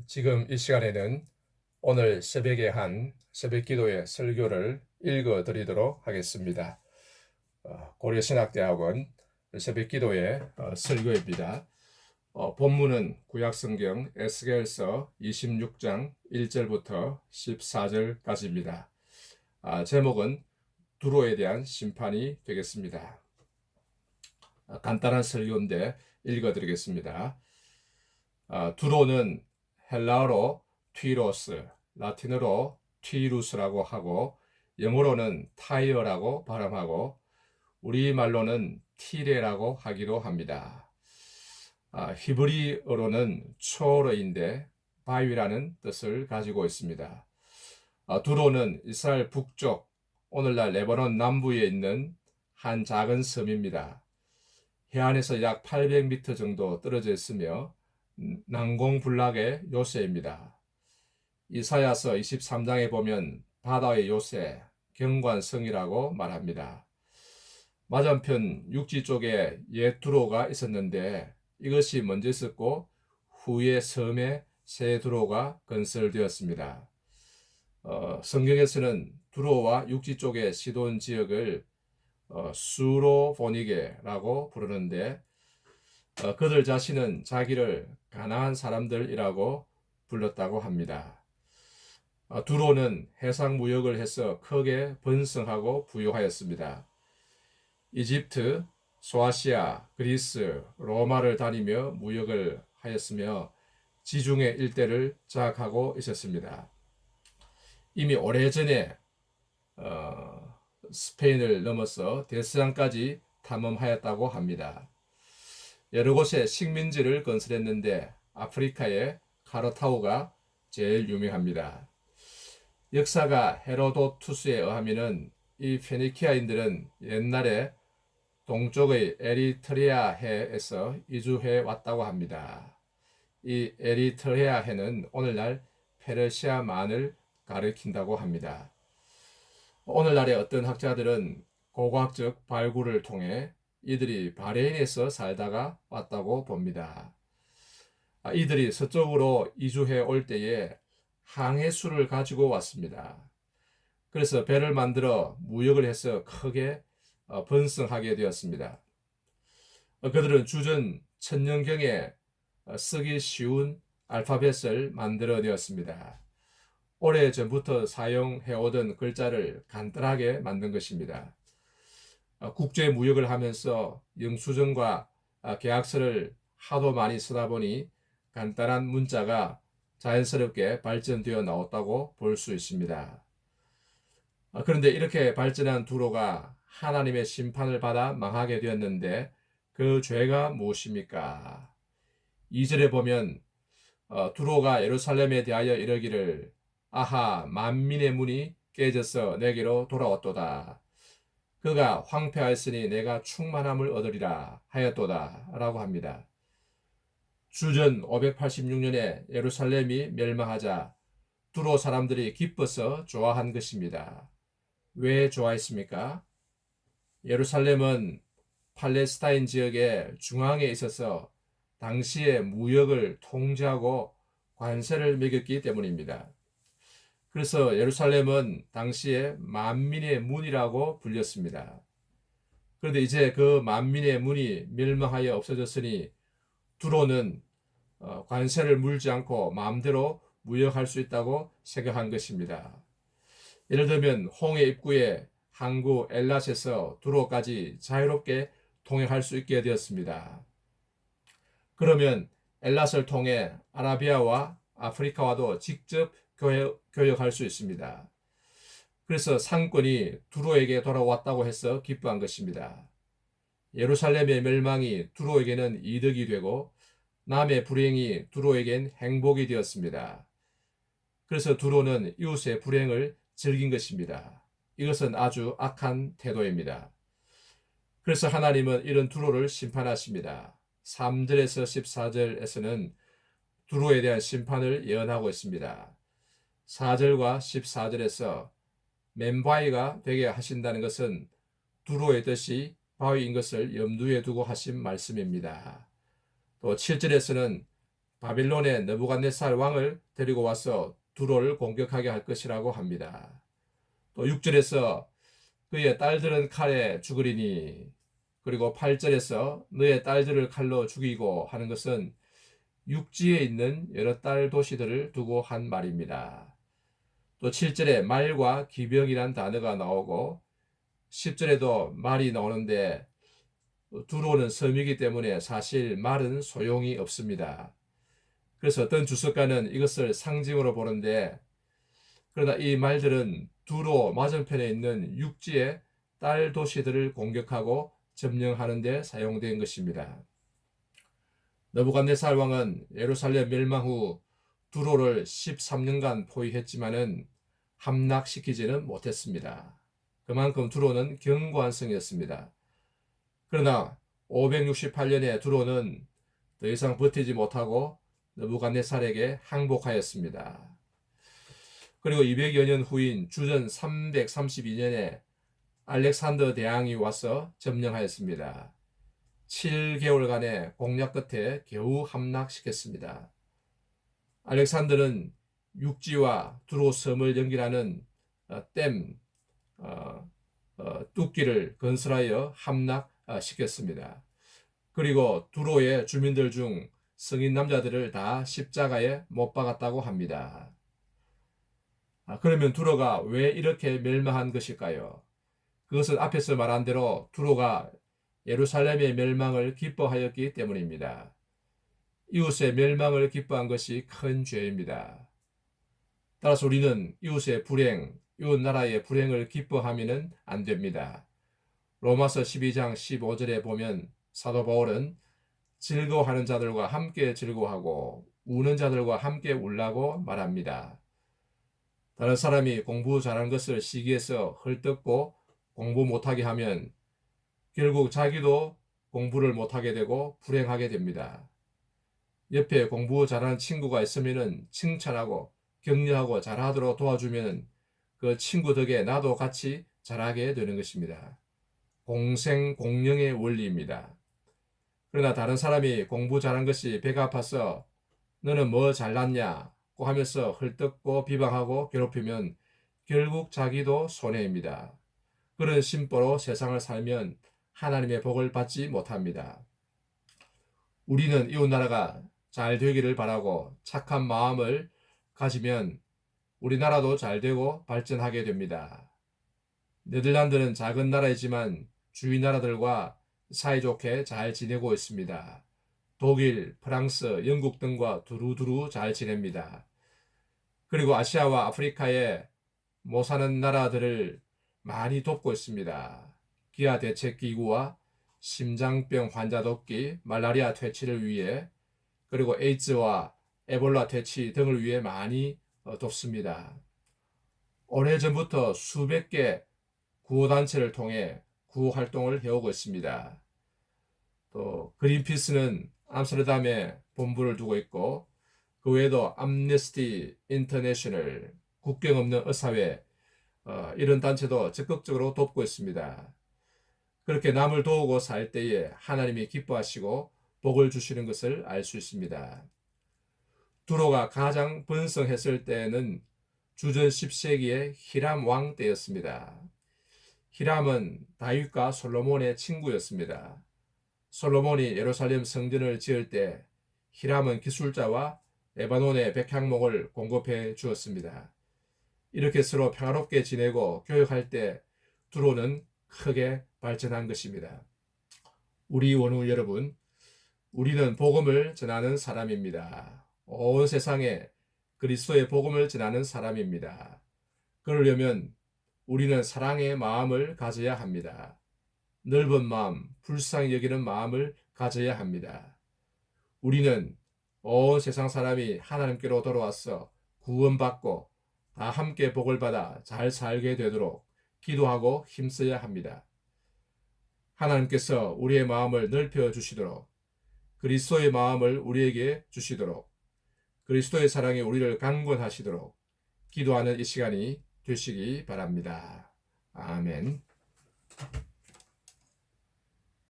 지금 이 시간에는 오늘 새벽에 한 새벽기도의 설교를 읽어 드리도록 하겠습니다. 고려신학대학원 새벽기도의 설교입니다. 본문은 구약성경 에스겔서 26장 1절부터 14절까지입니다. 제목은 두로에 대한 심판이 되겠습니다. 간단한 설교인데 읽어 드리겠습니다. 두로는 헬라어로 튀로스, 라틴어로 튀루스라고 하고 영어로는 타이어라고 발음하고 우리말로는 티레라고 하기도 합니다. 히브리어로는 초어인데 바위라는 뜻을 가지고 있습니다. 두로는 이스라엘 북쪽, 오늘날 레바논 남부에 있는 한 작은 섬입니다. 해안에서 약 800m 정도 떨어져 있으며 난공불락의 요새입니다. 이사야서 23장에 보면 바다의 요새, 경관성이라고 말합니다. 맞은편 육지 쪽에 옛 두로가 있었는데 이것이 먼저 있었고 후에 섬에 새 두로가 건설되었습니다. 성경에서는 두로와 육지 쪽의 시돈 지역을 수로보니게라고 부르는데 그들 자신은 자기를 가나안 사람들이라고 불렀다고 합니다. 두로는 해상 무역을 해서 크게 번성하고 부유하였습니다. 이집트, 소아시아, 그리스, 로마를 다니며 무역을 하였으며 지중해 일대를 장악하고 있었습니다. 이미 오래전에 스페인을 넘어서 대서양까지 탐험하였다고 합니다. 여러 곳에 식민지를 건설했는데 아프리카의 카르타고가 제일 유명합니다. 역사가 헤로도투스에 의하면 이 페니키아인들은 옛날에 동쪽의 에리트레아 해에서 이주해 왔다고 합니다. 이 에리트레아 해는 오늘날 페르시아만을 가리킨다고 합니다. 오늘날의 어떤 학자들은 고고학적 발굴을 통해 이들이 바레인에서 살다가 왔다고 봅니다. 이들이 서쪽으로 이주해 올 때에 항해수를 가지고 왔습니다. 그래서 배를 만들어 무역을 해서 크게 번성하게 되었습니다. 그들은 주전 1000년경에 쓰기 쉬운 알파벳을 만들어내었습니다. 오래전부터 사용해오던 글자를 간단하게 만든 것입니다. 국제 무역을 하면서 영수증과 계약서를 하도 많이 쓰다 보니 간단한 문자가 자연스럽게 발전되어 나왔다고 볼 수 있습니다. 그런데 이렇게 발전한 두로가 하나님의 심판을 받아 망하게 되었는데 그 죄가 무엇입니까? 2절에 보면 두로가 예루살렘에 대하여 이르기를 아하 만민의 문이 깨져서 내게로 돌아왔도다. 그가 황폐하였으니 내가 충만함을 얻으리라 하였도다 라고 합니다. 주전 586년에 예루살렘이 멸망하자 두로 사람들이 기뻐서 좋아한 것입니다. 왜 좋아했습니까? 예루살렘은 팔레스타인 지역의 중앙에 있어서 당시에 무역을 통제하고 관세를 매겼기 때문입니다. 그래서 예루살렘은 당시에 만민의 문이라고 불렸습니다. 그런데 이제 그 만민의 문이 멸망하여 없어졌으니 두로는 관세를 물지 않고 마음대로 무역할 수 있다고 생각한 것입니다. 예를 들면 홍해 입구에 항구 엘랏에서 두로까지 자유롭게 통행할 수 있게 되었습니다. 그러면 엘랏을 통해 아라비아와 아프리카와도 직접 교역할 수 있습니다. 그래서 상권이 두로에게 돌아왔다고 해서 기뻐한 것입니다. 예루살렘의 멸망이 두로에게는 이득이 되고 남의 불행이 두로에겐 행복이 되었습니다. 그래서 두로는 이웃의 불행을 즐긴 것입니다. 이것은 아주 악한 태도입니다. 그래서 하나님은 이런 두로를 심판하십니다. 3절에서 14절에서는 두로에 대한 심판을 예언하고 있습니다. 4절과 14절에서 맨바위가 되게 하신다는 것은 두로의 뜻이 바위인 것을 염두에 두고 하신 말씀입니다. 또 7절에서는 바빌론의 느부갓네살 왕을 데리고 와서 두로를 공격하게 할 것이라고 합니다. 또 6절에서 그의 딸들은 칼에 죽으리니, 그리고 8절에서 너의 딸들을 칼로 죽이고 하는 것은 육지에 있는 여러 딸 도시들을 두고 한 말입니다. 또 7절에 말과 기병이란 단어가 나오고 10절에도 말이 나오는데 두로는 섬이기 때문에 사실 말은 소용이 없습니다. 그래서 어떤 주석가는 이것을 상징으로 보는데, 그러나 이 말들은 두로 맞은편에 있는 육지의 딸 도시들을 공격하고 점령하는 데 사용된 것입니다. 느부갓네살 왕은 예루살렘 멸망 후 두로를 13년간 포위했지만은 함락시키지는 못했습니다. 그만큼 두로는 견고한 성이었습니다. 그러나 568년에 두로는 더 이상 버티지 못하고 느부갓네살에게 항복하였습니다. 그리고 200여 년 후인 주전 332년에 알렉산더 대왕이 와서 점령하였습니다. 7개월간의 공략 끝에 겨우 함락시켰습니다. 알렉산더는 육지와 두로 섬을 연결하는 댐, 뚝기를 건설하여 함락시켰습니다. 그리고 두로의 주민들 중 성인 남자들을 다 십자가에 못 박았다고 합니다. 그러면 두로가 왜 이렇게 멸망한 것일까요? 그것은 앞에서 말한 대로 두로가 예루살렘의 멸망을 기뻐하였기 때문입니다. 이웃의 멸망을 기뻐한 것이 큰 죄입니다. 따라서 우리는 이웃의 불행, 이웃 나라의 불행을 기뻐하면 안 됩니다. 로마서 12장 15절에 보면 사도 바울은 즐거워하는 자들과 함께 즐거워하고 우는 자들과 함께 울라고 말합니다. 다른 사람이 공부 잘하는 것을 시기해서 헐뜯고 공부 못하게 하면 결국 자기도 공부를 못하게 되고 불행하게 됩니다. 옆에 공부 잘하는 친구가 있으면 칭찬하고 격려하고 잘하도록 도와주면 그 친구 덕에 나도 같이 잘하게 되는 것입니다. 공생공령의 원리입니다. 그러나 다른 사람이 공부 잘한 것이 배가 아파서 너는 뭐 잘났냐고 하면서 헐뜯고 비방하고 괴롭히면 결국 자기도 손해입니다. 그런 심보로 세상을 살면 하나님의 복을 받지 못합니다. 우리는 이웃나라가 잘 되기를 바라고 착한 마음을 가지면 우리나라도 잘 되고 발전하게 됩니다. 네덜란드는 작은 나라이지만 주위 나라들과 사이좋게 잘 지내고 있습니다. 독일, 프랑스, 영국 등과 두루두루 잘 지냅니다. 그리고 아시아와 아프리카에 못 사는 나라들을 많이 돕고 있습니다. 기아 대책기구와 심장병 환자 돕기, 말라리아 퇴치를 위해, 그리고 에이즈와 에볼라 퇴치 등을 위해 많이 돕습니다. 오래전부터 수백 개 구호단체를 통해 구호활동을 해오고 있습니다. 또 그린피스는 암스테르담에 본부를 두고 있고, 그 외에도 암네스티 인터내셔널, 국경 없는 의사회, 이런 단체도 적극적으로 돕고 있습니다. 그렇게 남을 도우고 살 때에 하나님이 기뻐하시고 복을 주시는 것을 알 수 있습니다. 두로가 가장 번성했을 때는 주전 10세기의 히람 왕 때였습니다. 히람은 다윗과 솔로몬의 친구였습니다. 솔로몬이 예루살렘 성전을 지을 때 히람은 기술자와 레바논의 백향목을 공급해 주었습니다. 이렇게 서로 평화롭게 지내고 교역할 때 두로는 크게 발전한 것입니다. 우리 원우 여러분, 우리는 복음을 전하는 사람입니다. 온 세상에 그리스도의 복음을 전하는 사람입니다. 그러려면 우리는 사랑의 마음을 가져야 합니다. 넓은 마음, 불쌍히 여기는 마음을 가져야 합니다. 우리는 온 세상 사람이 하나님께로 돌아와서 구원받고 다 함께 복을 받아 잘 살게 되도록 기도하고 힘써야 합니다. 하나님께서 우리의 마음을 넓혀 주시도록, 그리스도의 마음을 우리에게 주시도록, 그리스도의 사랑이 우리를 강권하시도록 기도하는 이 시간이 되시기 바랍니다. 아멘.